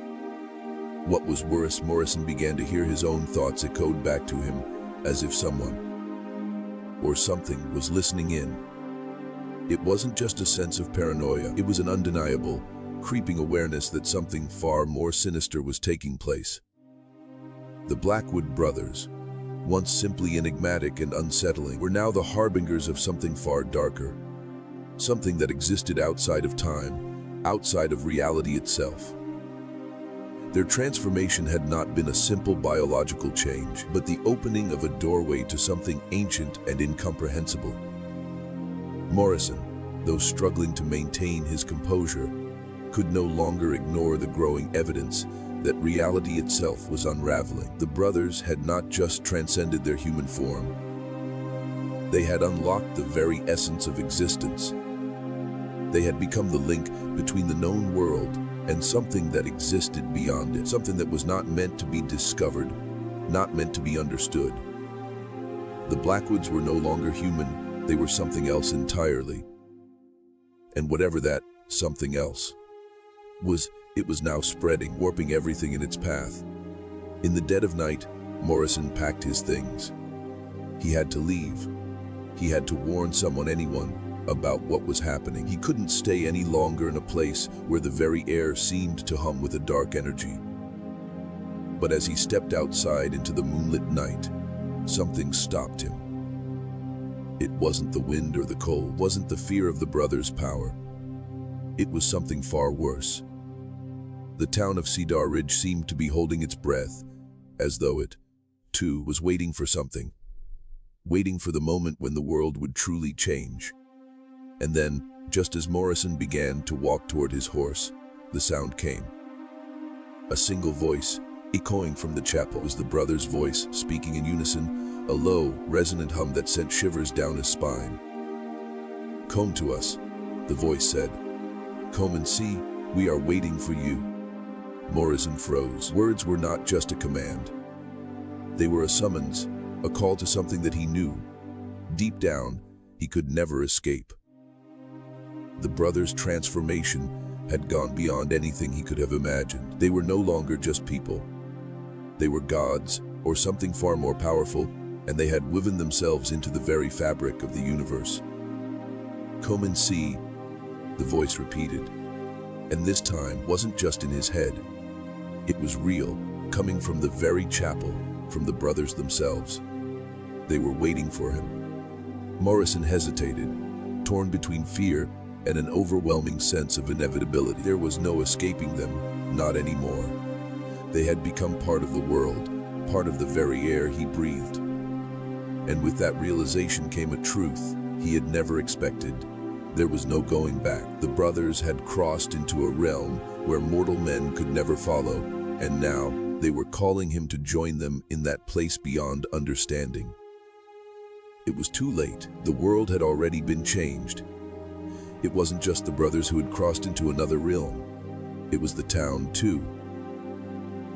Speaker 1: What was worse, Morrison began to hear his own thoughts echoed back to him, as if someone or something was listening in. It wasn't just a sense of paranoia, it was an undeniable, creeping awareness that something far more sinister was taking place. The Blackwood brothers, once simply enigmatic and unsettling, were now the harbingers of something far darker, something that existed outside of time, outside of reality itself. Their transformation had not been a simple biological change, but the opening of a doorway to something ancient and incomprehensible. Morrison, though struggling to maintain his composure, could no longer ignore the growing evidence that reality itself was unraveling. The brothers had not just transcended their human form. They had unlocked the very essence of existence. They had become the link between the known world and something that existed beyond it, something that was not meant to be discovered, not meant to be understood. The Blackwoods were no longer human, they were something else entirely. And whatever that something else was, it was now spreading, warping everything in its path. In the dead of night, Morrison packed his things. He had to leave. He had to warn someone, anyone, about what was happening. He couldn't stay any longer in a place where the very air seemed to hum with a dark energy. But as he stepped outside into the moonlit night, something stopped him. It wasn't the wind or the cold, wasn't the fear of the brothers' power. It was something far worse. The town of Cedar Ridge seemed to be holding its breath, as though it, too, was waiting for something, waiting for the moment when the world would truly change. And then, just as Morrison began to walk toward his horse, the sound came. A single voice, echoing from the chapel, was the brothers' voice, speaking in unison, a low, resonant hum that sent shivers down his spine. "Come to us," the voice said. "Come and see, we are waiting for you." Morrison froze. Words were not just a command. They were a summons, a call to something that he knew, deep down, he could never escape. The brothers' transformation had gone beyond anything he could have imagined. They were no longer just people. They were gods, or something far more powerful, and they had woven themselves into the very fabric of the universe. "Come and see," the voice repeated. And this time wasn't just in his head. It was real, coming from the very chapel, from the brothers themselves. They were waiting for him. Morrison hesitated, torn between fear and an overwhelming sense of inevitability. There was no escaping them, not anymore. They had become part of the world, part of the very air he breathed. And with that realization came a truth he had never expected. There was no going back. The brothers had crossed into a realm where mortal men could never follow, and now they were calling him to join them in that place beyond understanding. It was too late. The world had already been changed. It wasn't just the brothers who had crossed into another realm. It was the town, too.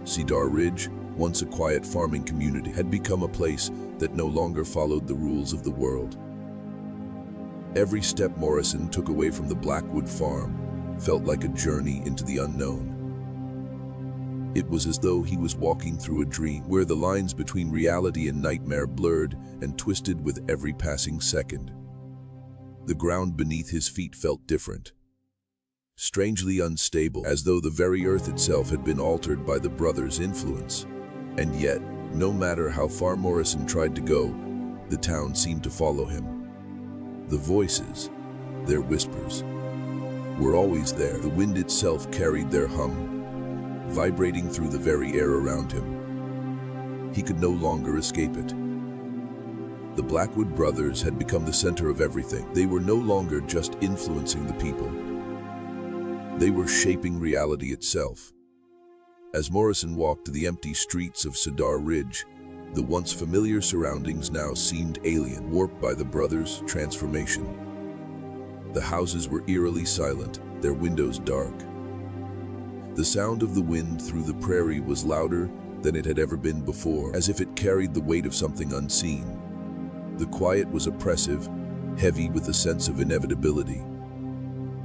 Speaker 1: Cedar Ridge, once a quiet farming community, had become a place that no longer followed the rules of the world. Every step Morrison took away from the Blackwood farm felt like a journey into the unknown. It was as though he was walking through a dream, where the lines between reality and nightmare blurred and twisted with every passing second. The ground beneath his feet felt different, strangely unstable, as though the very earth itself had been altered by the brothers' influence. And yet, no matter how far Morrison tried to go, the town seemed to follow him. The voices, their whispers, were always there. The wind itself carried their hum, vibrating through the very air around him. He could no longer escape it. The Blackwood brothers had become the center of everything. They were no longer just influencing the people. They were shaping reality itself. As Morrison walked the empty streets of Cedar Ridge, the once familiar surroundings now seemed alien, warped by the brothers' transformation. The houses were eerily silent, their windows dark. The sound of the wind through the prairie was louder than it had ever been before, as if it carried the weight of something unseen. The quiet was oppressive, heavy with a sense of inevitability.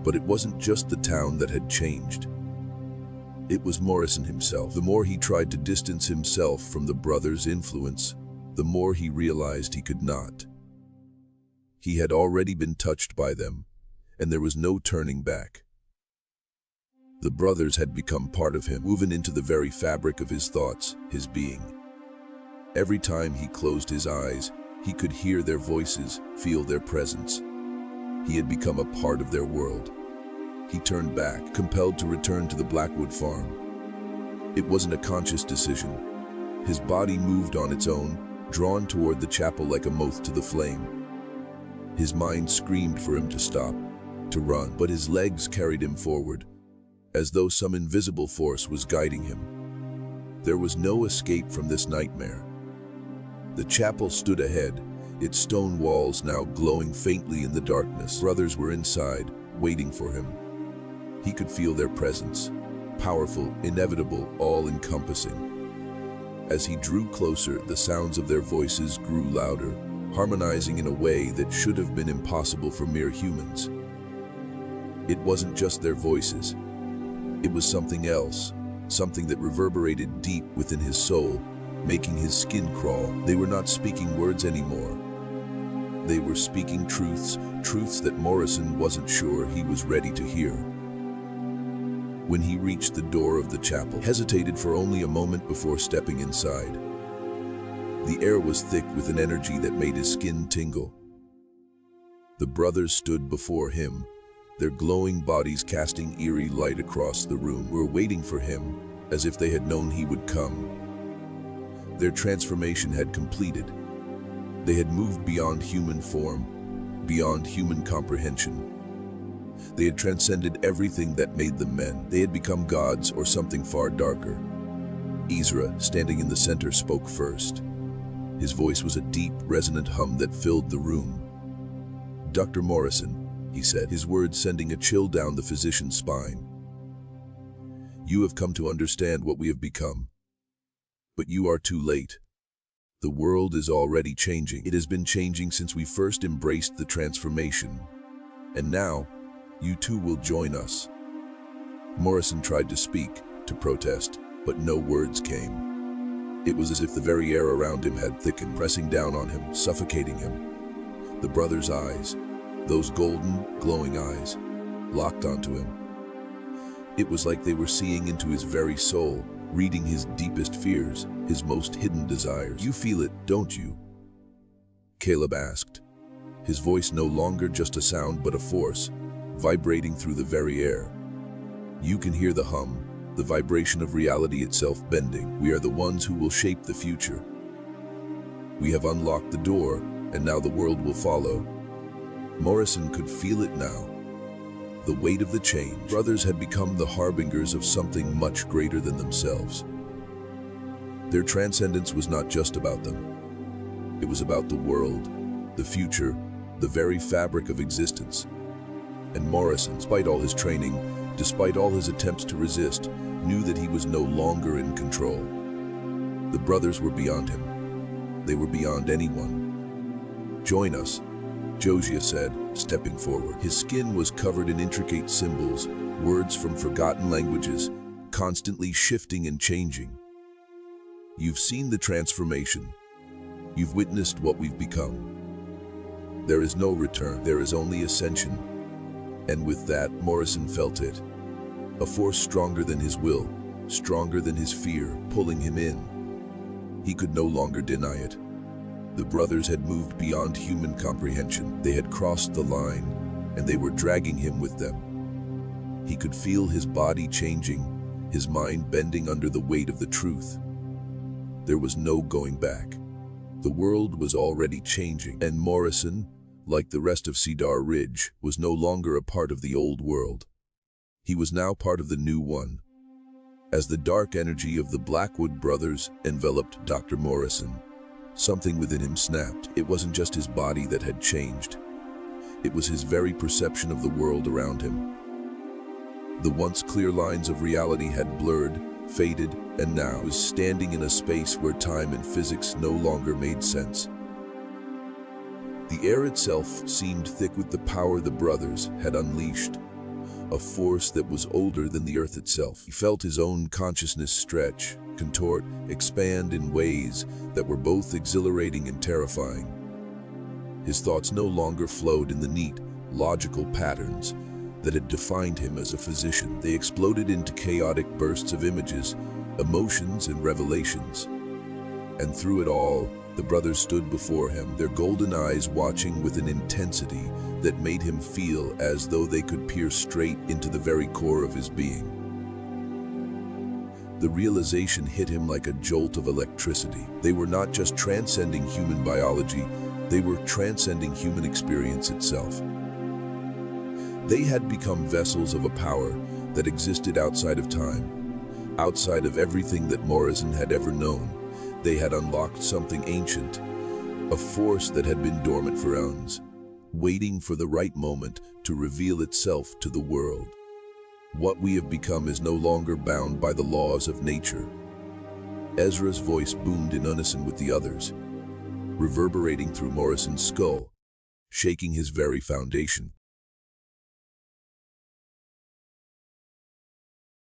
Speaker 1: But it wasn't just the town that had changed. It was Morrison himself. The more he tried to distance himself from the brothers' influence, the more he realized he could not. He had already been touched by them, and there was no turning back. The brothers had become part of him, woven into the very fabric of his thoughts, his being. Every time he closed his eyes, he could hear their voices, feel their presence. He had become a part of their world. He turned back, compelled to return to the Blackwood farm. It wasn't a conscious decision. His body moved on its own, drawn toward the chapel like a moth to the flame. His mind screamed for him to stop, to run, but his legs carried him forward, as though some invisible force was guiding him. There was no escape from this nightmare. The chapel stood ahead, its stone walls now glowing faintly in the darkness. Brothers were inside, waiting for him. He could feel their presence, powerful, inevitable, all-encompassing. As he drew closer, the sounds of their voices grew louder, harmonizing in a way that should have been impossible for mere humans. It wasn't just their voices. It was something else, something that reverberated deep within his soul, making his skin crawl. They were not speaking words anymore. They were speaking truths that Morrison wasn't sure he was ready to hear. When he reached the door of the chapel, hesitated for only a moment before stepping inside. The air was thick with an energy that made his skin tingle. The brothers stood before him, their glowing bodies casting eerie light across the room, were waiting for him, as if they had known he would come. Their transformation had completed. They had moved beyond human form, beyond human comprehension. They had transcended everything that made them men. They had become gods or something far darker. Ezra, standing in the center, spoke first. His voice was a deep, resonant hum that filled the room. "Dr. Morrison," he said, his words sending a chill down the physician's spine. "You have come to understand what we have become. But you are too late. The world is already changing. It has been changing since we first embraced the transformation. And now, You too will join us." Morrison tried to speak, to protest, but no words came. It was as if the very air around him had thickened, pressing down on him, suffocating him. The brothers' eyes, those golden, glowing eyes, locked onto him. It was like they were seeing into his very soul, reading his deepest fears, his most hidden desires. "You feel it, don't you?" Caleb asked, his voice no longer just a sound but a force, vibrating through the very air. "You can hear the hum, the vibration of reality itself bending. We are the ones who will shape the future. We have unlocked the door, and now the world will follow." Morrison could feel it now. The weight of the change. Brothers had become the harbingers of something much greater than themselves. Their transcendence was not just about them. It was about the world, the future, the very fabric of existence. And Morrison, despite all his training, despite all his attempts to resist, knew that he was no longer in control. The brothers were beyond him. They were beyond anyone. "Join us," Josiah said, stepping forward. His skin was covered in intricate symbols, words from forgotten languages, constantly shifting and changing. "You've seen the transformation. You've witnessed what we've become. There is no return, there is only ascension." And with that, Morrison felt it. A force stronger than his will, stronger than his fear, pulling him in. He could no longer deny it. The brothers had moved beyond human comprehension. They had crossed the line, and they were dragging him with them. He could feel his body changing, his mind bending under the weight of the truth. There was no going back. The world was already changing, and Morrison, like the rest of Cedar Ridge, was no longer a part of the old world. He was now part of the new one. As the dark energy of the Blackwood brothers enveloped Dr. Morrison, something within him snapped. It wasn't just his body that had changed. It was his very perception of the world around him. The once clear lines of reality had blurred, faded, and now was standing in a space where time and physics no longer made sense. The air itself seemed thick with the power the brothers had unleashed, a force that was older than the earth itself. He felt his own consciousness stretch, contort, expand in ways that were both exhilarating and terrifying. His thoughts no longer flowed in the neat, logical patterns that had defined him as a physician. They exploded into chaotic bursts of images, emotions, and revelations. And through it all, the brothers stood before him, their golden eyes watching with an intensity that made him feel as though they could peer straight into the very core of his being. The realization hit him like a jolt of electricity. They were not just transcending human biology, they were transcending human experience itself. They had become vessels of a power that existed outside of time, outside of everything that Morrison had ever known. They had unlocked something ancient, a force that had been dormant for eons, waiting for the right moment to reveal itself to the world. What we have become is no longer bound by the laws of nature. Ezra's voice boomed in unison with the others, reverberating through Morrison's skull, shaking his very foundation.